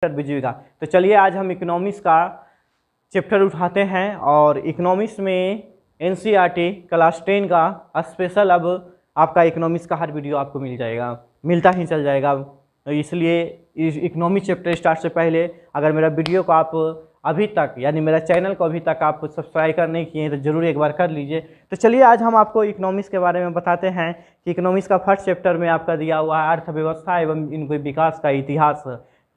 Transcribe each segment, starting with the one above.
बुझिएगा। तो चलिए आज हम इकोनॉमिक्स का चैप्टर उठाते हैं और इकोनॉमिक्स में एनसीईआरटी क्लास 10 का स्पेशल अब आपका इकोनॉमिक्स का हर वीडियो आपको मिलता ही चल जाएगा। तो इसलिए इस इकोनॉमिक्स चैप्टर स्टार्ट से पहले अगर मेरा वीडियो को आप अभी तक यानी मेरा चैनल को अभी तक आप सब्सक्राइब कर नहीं किए हैं तो ज़रूर एक बार कर लीजिए। तो चलिए आज हम आपको इकोनॉमिक्स के बारे में बताते हैं कि इकोनॉमिक्स का फर्स्ट चैप्टर में आपका दिया हुआ है अर्थव्यवस्था एवं इनके विकास का इतिहास।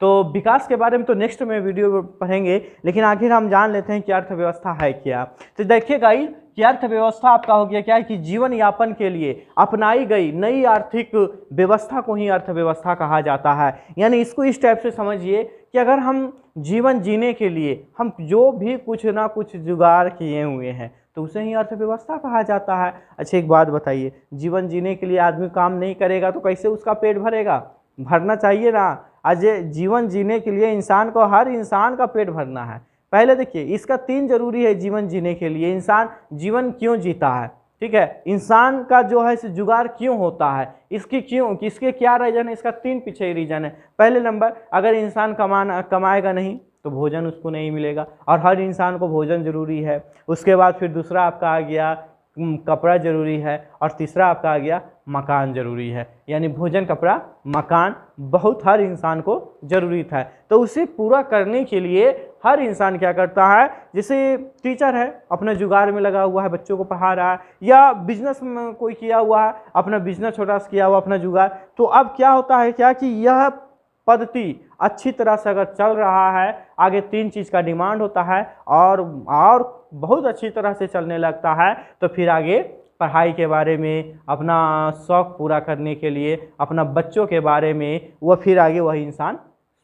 तो विकास के बारे में तो नेक्स्ट में वीडियो पढ़ेंगे, लेकिन आखिर हम जान लेते हैं कि अर्थव्यवस्था है क्या। तो देखिएगा कि अर्थव्यवस्था आपका हो गया क्या है कि जीवन यापन के लिए अपनाई गई नई आर्थिक व्यवस्था को ही अर्थव्यवस्था कहा जाता है। यानी इसको इस टाइप से समझिए कि अगर हम जीवन जीने के लिए हम जो भी कुछ ना कुछ जुगाड़ किए हुए हैं तो उसे ही अर्थव्यवस्था कहा जाता है। अच्छा एक बात बताइए, जीवन जीने के लिए आदमी काम नहीं करेगा तो कैसे उसका पेट भरेगा? भरना चाहिए ना। आज जीवन जीने के लिए इंसान को हर इंसान का पेट भरना है। पहले देखिए इसका 3 जरूरी है जीवन जीने के लिए। इंसान जीवन क्यों जीता है, ठीक है, इंसान का जो है जुगाड़ क्यों होता है, इसके क्या रीजन है, इसका 3 पीछे रीजन है। पहले नंबर, अगर इंसान कमाएगा नहीं तो भोजन उसको नहीं मिलेगा और हर इंसान को भोजन जरूरी है। उसके बाद फिर दूसरा आपका आ गया कपड़ा जरूरी है और तीसरा आपका आ गया मकान जरूरी है। यानी भोजन, कपड़ा, मकान बहुत हर इंसान को जरूरी था। तो उसे पूरा करने के लिए हर इंसान क्या करता है, जैसे टीचर है अपना जुगाड़ में लगा हुआ है, बच्चों को पढ़ा रहा है, या बिजनेस में कोई किया हुआ है अपना बिजनेस छोटा सा किया हुआ अपना जुगाड़। तो अब क्या होता है क्या कि यह पद्धति अच्छी तरह से अगर चल रहा है, आगे 3 चीज़ का डिमांड होता है और बहुत अच्छी तरह से चलने लगता है, तो फिर आगे पढ़ाई के बारे में, अपना शौक़ पूरा करने के लिए, अपना बच्चों के बारे में वह फिर आगे वही इंसान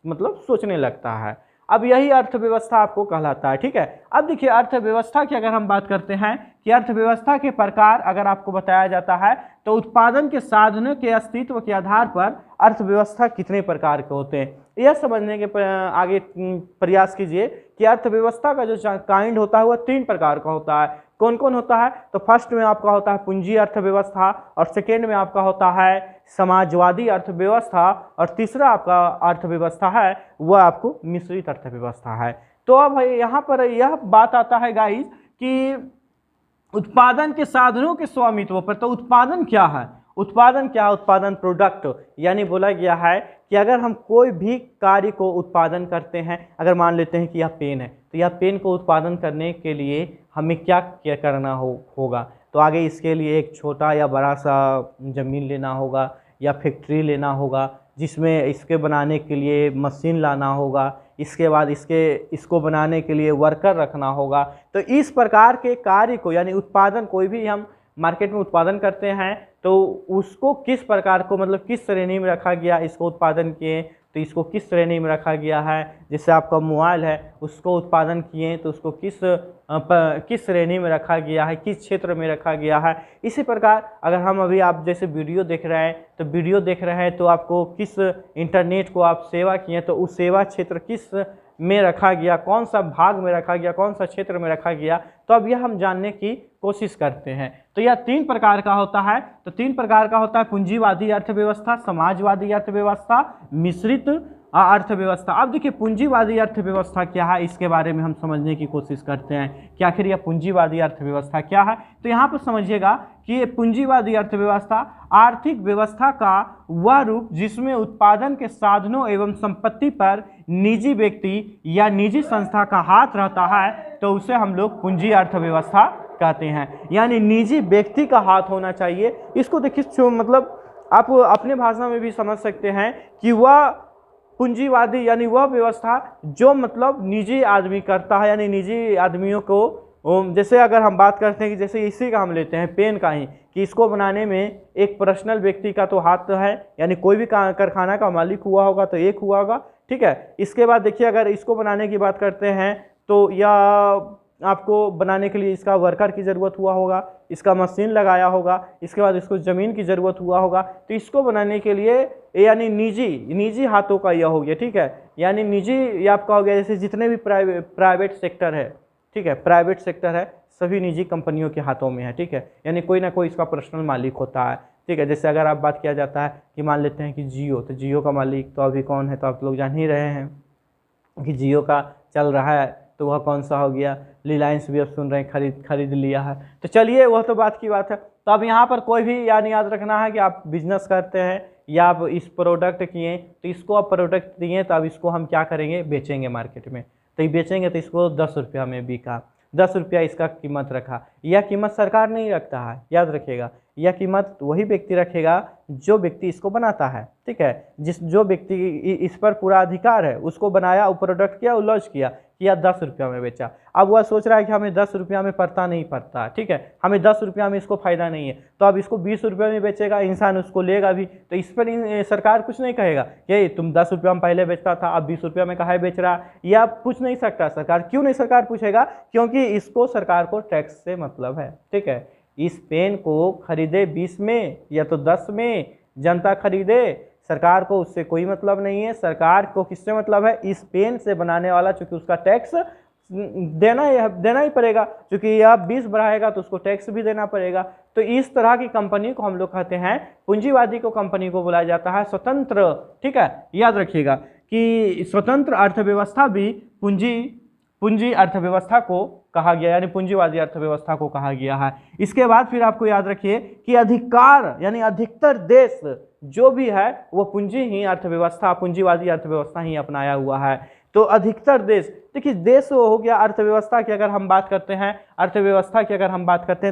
मतलब सोचने लगता है। अब यही अर्थव्यवस्था आपको कहलाता है, ठीक है। अब देखिए अर्थव्यवस्था की अगर हम बात करते हैं कि अर्थव्यवस्था के प्रकार अगर आपको बताया जाता है तो उत्पादन के साधनों के अस्तित्व के आधार पर अर्थव्यवस्था कितने प्रकार के होते हैं यह समझने के आगे प्रयास कीजिए कि अर्थव्यवस्था का जो काइंड होता है वह 3 प्रकार का होता है। कौन कौन होता है? तो फर्स्ट में आपका होता है पूंजी अर्थव्यवस्था, और सेकेंड में आपका होता है समाजवादी अर्थव्यवस्था, और तीसरा आपका अर्थव्यवस्था है वह आपको मिश्रित अर्थव्यवस्था है। तो अब यहाँ पर यह बात आता है गाइस कि उत्पादन के साधनों के स्वामित्व पर। तो उत्पादन क्या है? उत्पादन प्रोडक्ट, यानी बोला गया है कि अगर हम कोई भी कार्य को उत्पादन करते हैं, अगर मान लेते हैं कि यह पेन है तो यह पेन को उत्पादन करने के लिए हमें क्या करना होगा, तो आगे इसके लिए एक छोटा या बड़ा सा ज़मीन लेना होगा या फैक्ट्री लेना होगा, जिसमें इसके बनाने के लिए मशीन लाना होगा, इसके बाद इसको बनाने के लिए वर्कर रखना होगा। तो इस प्रकार के कार्य को यानी उत्पादन, कोई भी हम मार्केट में उत्पादन करते हैं तो उसको किस प्रकार को मतलब किस श्रेणी में रखा गया, इसको उत्पादन किए तो इसको किस श्रेणी में रखा गया है। जैसे आपका मोबाइल है उसको उत्पादन किए तो उसको किस श्रेणी में रखा गया है, किस क्षेत्र में रखा गया है। इसी प्रकार अगर हम अभी आप जैसे वीडियो देख रहे हैं तो आपको किस इंटरनेट को आप सेवा किए तो उस सेवा क्षेत्र किस में रखा गया, कौन सा भाग में रखा गया, कौन सा क्षेत्र में रखा गया। तो अब यह हम जानने की कोशिश करते हैं। तो यह 3 प्रकार का होता है। तो 3 प्रकार का होता है पूंजीवादी अर्थव्यवस्था, समाजवादी अर्थव्यवस्था, मिश्रित अर्थव्यवस्था। अब देखिए पूंजीवादी अर्थव्यवस्था क्या है इसके बारे में हम समझने की कोशिश करते हैं कि आखिर यह पूंजीवादी अर्थव्यवस्था क्या है। तो यहाँ पर समझिएगा कि ये पूंजीवादी अर्थव्यवस्था आर्थिक व्यवस्था का वह रूप जिसमें उत्पादन के साधनों एवं संपत्ति पर निजी व्यक्ति या निजी संस्था का हाथ रहता है, तो उसे हम लोग पूंजी अर्थव्यवस्था कहते हैं। यानी निजी व्यक्ति का हाथ होना चाहिए। इसको देखिए मतलब आप अपने भाषा में भी समझ सकते हैं कि वह पूंजीवादी यानी वह व्यवस्था जो मतलब निजी आदमी करता है, यानी निजी आदमियों को, जैसे अगर हम बात करते हैं कि जैसे इसी का हम लेते हैं पेन का ही, कि इसको बनाने में एक पर्सनल व्यक्ति का तो हाथ है, यानी कोई भी कारखाना का मालिक हुआ होगा तो एक हुआ होगा, ठीक है। इसके बाद देखिए अगर इसको बनाने की बात करते हैं तो यह आपको बनाने के लिए इसका वर्कर की ज़रूरत हुआ होगा, इसका मशीन लगाया होगा, इसके बाद इसको ज़मीन की ज़रूरत हुआ होगा। तो इसको बनाने के लिए यानी निजी हाथों का यह हो गया, ठीक है। यानी निजी ये आपका हो गया, जैसे जितने भी प्राइवेट सेक्टर है, ठीक है, प्राइवेट सेक्टर है सभी निजी कंपनियों के हाथों में है, ठीक है। यानी कोई ना कोई इसका पर्सनल मालिक होता है, ठीक है। जैसे अगर आप बात किया जाता है कि मान लेते हैं कि जियो, तो जियो का मालिक तो अभी कौन है तो आप लोग जान ही रहे हैं, कि जियो का चल रहा है तो वह कौन सा हो गया, रिलायंस भी अब सुन रहे हैं खरीद लिया है। तो चलिए वह तो बात की बात है। तो अब यहाँ पर कोई भी याद रखना है कि आप बिजनेस करते हैं या आप इस प्रोडक्ट किए तो इसको आप प्रोडक्ट दिए तो अब इसको हम क्या करेंगे, बेचेंगे मार्केट में। तो ये बेचेंगे तो इसको 10 रुपया में बिका, 10 रुपया इसका कीमत रखा। यह कीमत सरकार नहीं रखता है, याद रखिएगा। यह कीमत वही व्यक्ति रखेगा जो व्यक्ति इसको बनाता है, ठीक है। जो व्यक्ति इस पर पूरा अधिकार है, उसको बनाया, वो प्रोडक्ट किया, वो लॉन्च किया 10 रुपया में बेचा। अब वह सोच रहा है कि हमें 10 रुपया में पड़ता नहीं पड़ता, ठीक है, हमें 10 रुपया में इसको फायदा नहीं है, तो अब इसको 20 रुपये में बेचेगा, इंसान उसको लेगा भी। तो इस पर सरकार कुछ नहीं कहेगा कि तुम 10 रुपया में पहले बेचता था, अब 20 रुपया में काहे बेच रहा, यह पूछ नहीं सकता सरकार। क्यों नहीं सरकार पूछेगा? क्योंकि इसको सरकार को टैक्स से मतलब है, ठीक है। इस पेन को खरीदे 20 में या तो 10 में जनता खरीदे, सरकार को उससे कोई मतलब नहीं है। सरकार को किससे मतलब है? इस पेन से बनाने वाला, चूंकि उसका टैक्स देना ही पड़ेगा, क्योंकि यह 20 बढ़ाएगा तो उसको टैक्स भी देना पड़ेगा। तो इस तरह की कंपनी को हम लोग कहते हैं पूंजीवादी को कंपनी को बुलाया जाता है स्वतंत्र, ठीक है। याद रखिएगा कि स्वतंत्र अर्थव्यवस्था भी पूंजी अर्थव्यवस्था को कहा गया, यानी पूंजीवादी अर्थव्यवस्था को कहा गया है। इसके बाद फिर आपको याद रखिए कि अधिकार यानी अधिकतर देश जो भी है वो पूंजीवादी अर्थव्यवस्था ही अपनाया हुआ है। तो अधिकतर देश, देखिए देश हो गया। अर्थव्यवस्था की अगर हम बात करते हैं,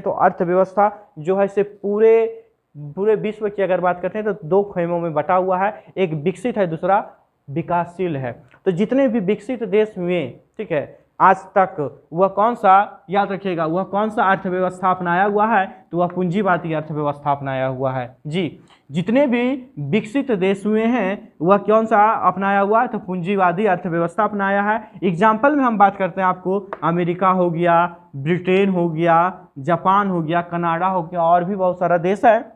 तो अर्थव्यवस्था जो है से पूरे विश्व की अगर बात करते हैं तो 2 खेमों में बटा हुआ है, एक विकसित है, दूसरा विकासशील है। तो जितने भी विकसित देश हुए, ठीक है, आज तक वह कौन सा, याद रखिएगा, वह कौन सा अर्थव्यवस्था अपनाया हुआ है? तो वह पूंजीवादी अर्थव्यवस्था अपनाया हुआ है जी। जितने भी विकसित देश हुए हैं वह कौन सा अपनाया हुआ है? तो पूंजीवादी अर्थव्यवस्था अपनाया है। एग्जाम्पल में हम बात करते हैं, आपको अमेरिका हो गया, ब्रिटेन हो गया, जापान हो गया, कनाडा हो गया, और भी बहुत सारा देश है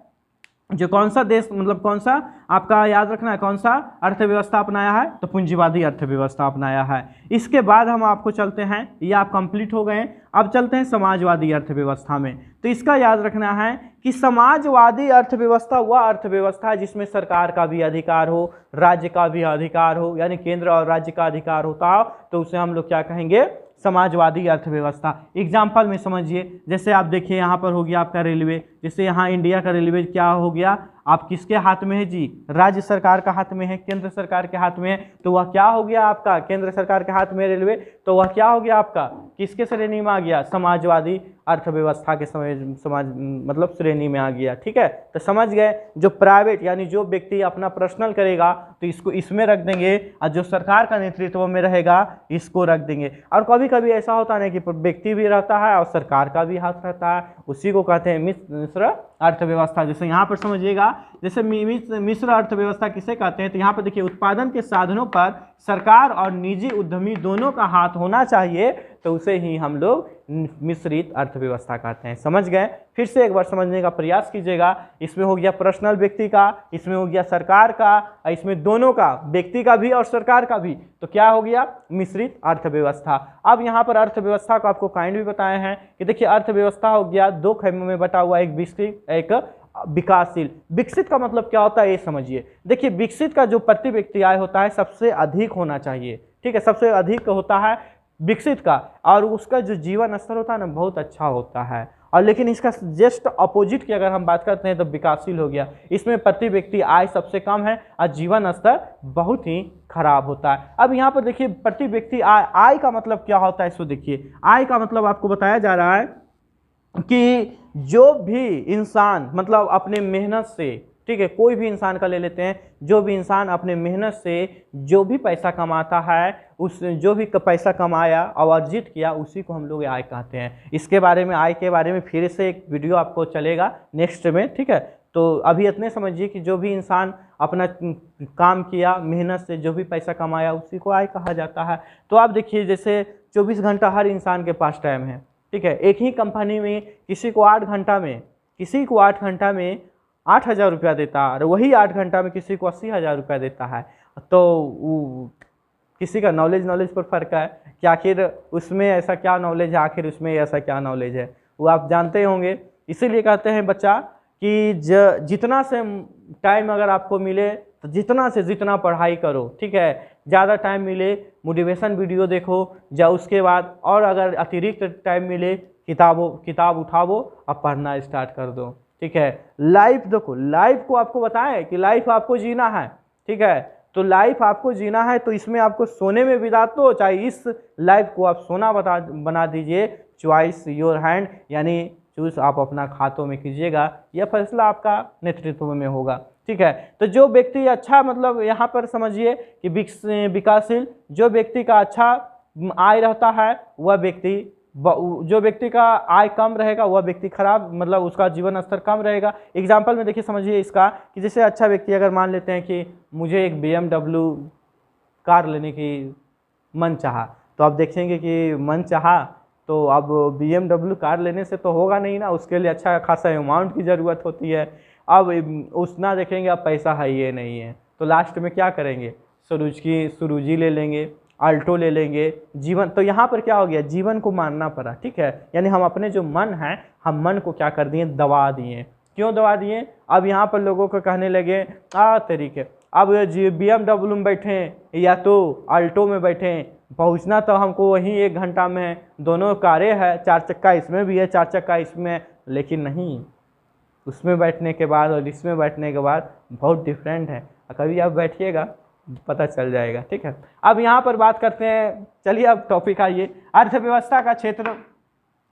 जो कौन सा देश, मतलब कौन सा आपका याद रखना है, कौन सा अर्थव्यवस्था अपनाया है? तो पूंजीवादी अर्थव्यवस्था अपनाया है। इसके बाद हम आपको चलते हैं, ये आप कंप्लीट हो गए, अब चलते हैं समाजवादी अर्थव्यवस्था में। तो इसका याद रखना है कि समाजवादी अर्थव्यवस्था वह अर्थव्यवस्था है जिसमें सरकार का भी अधिकार हो, राज्य का भी अधिकार हो, यानी केंद्र और राज्य का अधिकार होता हो, तो उसे हम लोग क्या कहेंगे? समाजवादी अर्थव्यवस्था। एग्जाम्पल में समझिए, जैसे आप देखिए यहाँ पर हो गया आपका रेलवे, जैसे यहाँ इंडिया का रेलवे क्या हो गया, आप किसके हाथ में है जी? राज्य सरकार का हाथ में है, केंद्र सरकार के हाथ में है। तो वह क्या हो गया आपका? केंद्र सरकार के हाथ में रेलवे, तो वह क्या हो गया आपका? किसके श्रेणी में आ गया? समाजवादी अर्थव्यवस्था के मतलब श्रेणी में आ गया, ठीक है। तो समझ गए, जो प्राइवेट यानी जो व्यक्ति अपना पर्सनल करेगा तो इसको इसमें रख देंगे, और जो सरकार का नेतृत्व में रहेगा इसको रख देंगे। और कभी कभी ऐसा होता है कि व्यक्ति भी रहता है और सरकार का भी हाथ रहता है, उसी को कहते हैं मिश्र अर्थव्यवस्था। जैसे यहाँ पर समझिएगा, जैसे मिश्र अर्थव्यवस्था किसे कहते हैं? तो यहाँ पर देखिए, उत्पादन के साधनों पर सरकार और निजी उद्यमी दोनों का हाथ होना चाहिए, तो उसे ही हम लोग मिश्रित अर्थव्यवस्था कहते हैं। समझ गए? फिर से एक बार समझने का प्रयास कीजिएगा। इसमें हो गया पर्सनल व्यक्ति का, इसमें हो गया सरकार का, और इसमें दोनों का, व्यक्ति का भी और सरकार का भी, तो क्या हो गया? मिश्रित अर्थव्यवस्था। अब यहाँ पर अर्थव्यवस्था को आपको काइंड भी बताए हैं कि देखिए अर्थव्यवस्था हो गया 2 खेमों में बटा हुआ, एक विकसित, एक विकासशील। विकसित का मतलब क्या होता है ये समझिए। देखिए विकसित का जो प्रति व्यक्ति आय होता है सबसे अधिक होना चाहिए, ठीक है, सबसे अधिक होता है विकसित का, और उसका जो जीवन स्तर होता है ना बहुत अच्छा होता है। और लेकिन इसका जस्ट अपोजिट की अगर हम बात करते हैं तो विकासशील हो गया, इसमें प्रति व्यक्ति आय सबसे कम है और जीवन स्तर बहुत ही खराब होता है। अब यहाँ पर देखिए प्रति व्यक्ति आय का मतलब क्या होता है, इसको देखिए। आय का मतलब आपको बताया जा रहा है कि जो भी इंसान मतलब अपने मेहनत से, ठीक है, कोई भी इंसान का ले लेते हैं, जो भी इंसान अपने मेहनत से जो भी पैसा कमाता है, उस जो भी पैसा कमाया और अर्जित किया, उसी को हम लोग आय कहते हैं। इसके बारे में, आय के बारे में फिर से एक वीडियो आपको चलेगा नेक्स्ट में, ठीक है। तो अभी इतने समझिए कि जो भी इंसान अपना काम किया, मेहनत से जो भी पैसा कमाया, उसी को आय कहा जाता है। तो आप देखिए जैसे 24 घंटा हर इंसान के पास टाइम है, ठीक है। एक ही कंपनी में किसी को 8 घंटा में 8,000 रुपया देता है, और वही 8 घंटा में किसी को 80,000 रुपया देता है। तो किसी का नॉलेज पर फ़र्क है कि आखिर उसमें ऐसा क्या नॉलेज है, आखिर उसमें ऐसा क्या नॉलेज है, वो आप जानते होंगे। इसीलिए कहते हैं बच्चा कि जितना से टाइम अगर आपको मिले तो जितना से जितना पढ़ाई करो, ठीक है। ज़्यादा टाइम मिले मोटिवेशन वीडियो देखो, या उसके बाद और अगर अतिरिक्त टाइम मिले किताब उठाओ और पढ़ना स्टार्ट कर दो, ठीक है। लाइफ देखो, लाइफ को आपको बताएं कि लाइफ आपको जीना है, ठीक है। तो लाइफ आपको जीना है तो इसमें आपको सोने में बिता दो, चाहे इस लाइफ को आप सोना बना दीजिए। चॉइस योर हैंड, यानी चूज आप अपना हाथों में कीजिएगा, यह फैसला आपका नेतृत्व में होगा, ठीक है। तो जो व्यक्ति अच्छा, मतलब यहाँ पर समझिए कि विकासशील, जो व्यक्ति का अच्छा आय रहता है वह व्यक्ति, जो व्यक्ति का आय कम रहेगा वह व्यक्ति खराब, मतलब उसका जीवन स्तर कम रहेगा। एग्जाम्पल में देखिए समझिए इसका कि जैसे अच्छा व्यक्ति अगर मान लेते हैं कि मुझे एक BMW कार लेने की मन चाहा, तो आप देखेंगे कि मन चाहा तो अब BMW कार लेने से तो होगा नहीं ना, उसके लिए अच्छा खासा अमाउंट की ज़रूरत होती है। अब उतना देखेंगे अब पैसा है ये नहीं है, तो लास्ट में क्या करेंगे, सुरुजी ले लेंगे, अल्टो ले लेंगे, जीवन। तो यहाँ पर क्या हो गया, जीवन को मानना पड़ा, ठीक है। यानी हम अपने जो मन है, हम मन को क्या कर दिए, दबा दिए। क्यों दबा दिए, अब यहाँ पर लोगों को कहने लगे तरीके, अब BMW में बैठें या तो अल्टो में बैठें, पहुँचना तो हमको वहीं 1 घंटा में है, दोनों कारें हैं, 4 चक्का इसमें भी है, 4 चक्का इसमें, लेकिन नहीं, उसमें बैठने के बाद और इसमें बैठने के बाद बहुत डिफरेंट है। कभी आप बैठिएगा पता चल जाएगा, ठीक है। अब यहाँ पर बात करते हैं, चलिए अब टॉपिक आइए अर्थव्यवस्था का क्षेत्र,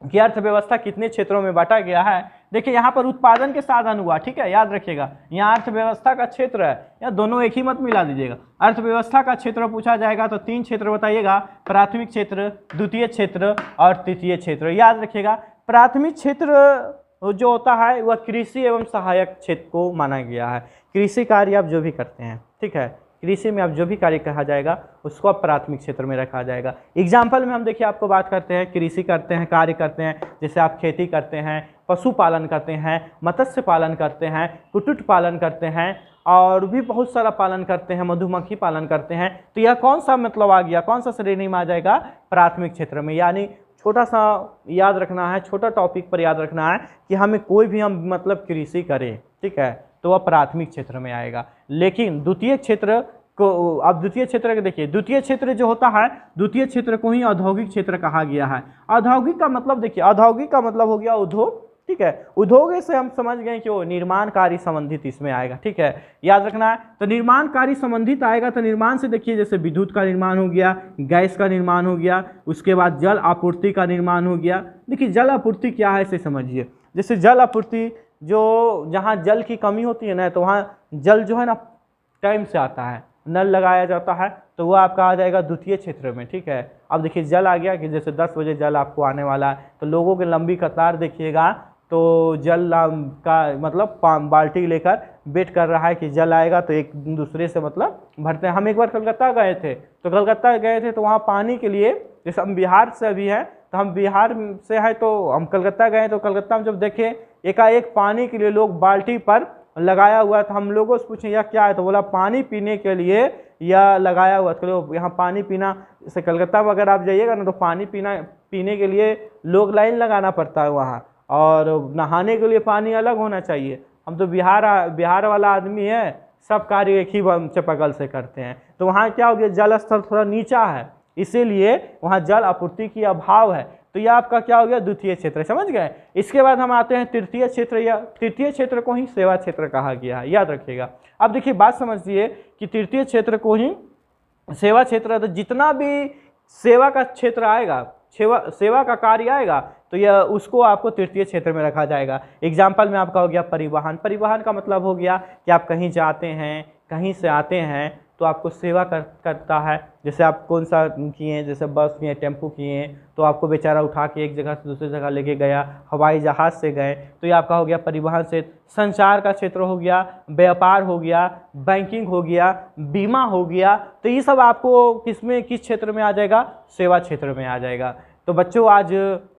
कि अर्थव्यवस्था कितने क्षेत्रों में बांटा गया है। देखिए यहाँ पर उत्पादन के साधन हुआ, ठीक है, याद रखिएगा। यहाँ अर्थव्यवस्था का क्षेत्र है, या दोनों एक ही मत मिला दीजिएगा। अर्थव्यवस्था का क्षेत्र पूछा जाएगा तो 3 क्षेत्र बताइएगा, प्राथमिक क्षेत्र, द्वितीय क्षेत्र और तृतीय क्षेत्र। याद रखिएगा प्राथमिक क्षेत्र जो होता है वह कृषि एवं सहायक क्षेत्र को माना गया है। कृषि कार्य आप जो भी करते हैं, ठीक है, कृषि में आप जो भी कार्य कहा जाएगा उसको आप प्राथमिक क्षेत्र में रखा जाएगा। एग्जाम्पल में हम देखिए आपको बात करते हैं, कृषि करते हैं, कार्य करते हैं, जैसे आप खेती करते हैं, पशुपालन करते हैं, मत्स्य पालन करते हैं, कुक्कुट पालन करते हैं, और भी बहुत सारा पालन करते हैं, मधुमक्खी पालन करते हैं। तो यह कौन सा मतलब आ गया, कौन सा श्रेणी में आ जाएगा, प्राथमिक क्षेत्र में। यानी छोटा सा याद रखना है, छोटा टॉपिक पर याद रखना है कि हमें कोई भी हम मतलब कृषि करें, ठीक है, तो वह प्राथमिक क्षेत्र में आएगा। लेकिन द्वितीय क्षेत्र को, अब द्वितीय क्षेत्र के देखिए, द्वितीय क्षेत्र जो होता है, द्वितीय क्षेत्र को ही औद्योगिक क्षेत्र कहा गया है। औद्योगिक का मतलब देखिए, औद्योगिक का मतलब हो गया उद्योग, ठीक है। उद्योग से हम समझ गए कि वो निर्माण कार्य संबंधित इसमें आएगा, ठीक है, याद रखना है। तो निर्माण कार्य संबंधित आएगा, तो निर्माण से देखिए जैसे विद्युत का निर्माण हो गया, गैस का निर्माण हो गया, उसके बाद जल आपूर्ति का निर्माण हो गया। देखिए जल आपूर्ति क्या है इसे समझिए। जैसे जल आपूर्ति, जो जहाँ जल की कमी होती है ना, तो वहाँ जल जो है ना टाइम से आता है, नल लगाया जाता है, तो वो आपका आ जाएगा द्वितीय क्षेत्र में, ठीक है। अब देखिए जल आ गया कि जैसे 10 बजे जल आपको आने वाला है, तो लोगों की लंबी कतार देखिएगा, तो जल का मतलब बाल्टी लेकर वेट कर रहा है कि जल आएगा, तो एक दूसरे से मतलब भरते हैं। हम एक बार कलकत्ता गए थे, तो वहाँ पानी के लिए, जैसे हम बिहार से अभी हैं, तो हम बिहार से हैं, तो हम कलकत्ता गए, तो कलकत्ता में जब देखे एकाएक पानी के लिए लोग बाल्टी पर लगाया हुआ है, तो हम लोगों से पूछे यह क्या है, तो बोला पानी पीने के लिए यह लगाया हुआ। तो यहाँ पानी पीना, जैसे कलकत्ता में अगर आप जाइएगा ना, तो पानी पीने के लिए लोग लाइन लगाना पड़ता है वहाँ, और नहाने के लिए पानी अलग होना चाहिए। हम तो बिहार वाला आदमी है, सब कार्य एक ही चापाकल से करते हैं। तो वहाँ क्या हो गया, जल स्तर थोड़ा नीचा है, इसीलिए वहाँ जल आपूर्ति की अभाव है। तो यह आपका क्या हो गया, द्वितीय क्षेत्र, समझ गए। इसके बाद हम आते हैं तृतीय क्षेत्र, या तृतीय क्षेत्र को ही सेवा क्षेत्र कहा गया है, याद रखिएगा। अब देखिए बात समझिए कि तृतीय क्षेत्र को ही सेवा क्षेत्र, तो जितना भी सेवा का क्षेत्र आएगा, सेवा का कार्य आएगा, तो यह उसको आपको तृतीय क्षेत्र में रखा जाएगा। एग्जाम्पल में आपका हो गया परिवहन। परिवहन का मतलब हो गया कि आप कहीं जाते हैं, कहीं से आते हैं, तो आपको सेवा करता है। जैसे आप कौन सा किए, जैसे बस किए, टेम्पो किए, तो आपको बेचारा उठा के एक जगह से दूसरी जगह लेके गया, हवाई जहाज़ से गए, तो ये आपका हो गया परिवहन क्षेत्र। संचार का क्षेत्र हो गया, व्यापार हो गया, बैंकिंग हो गया, बीमा हो गया, तो ये सब आपको किस क्षेत्र में आ जाएगा, सेवा क्षेत्र में आ जाएगा। तो बच्चों आज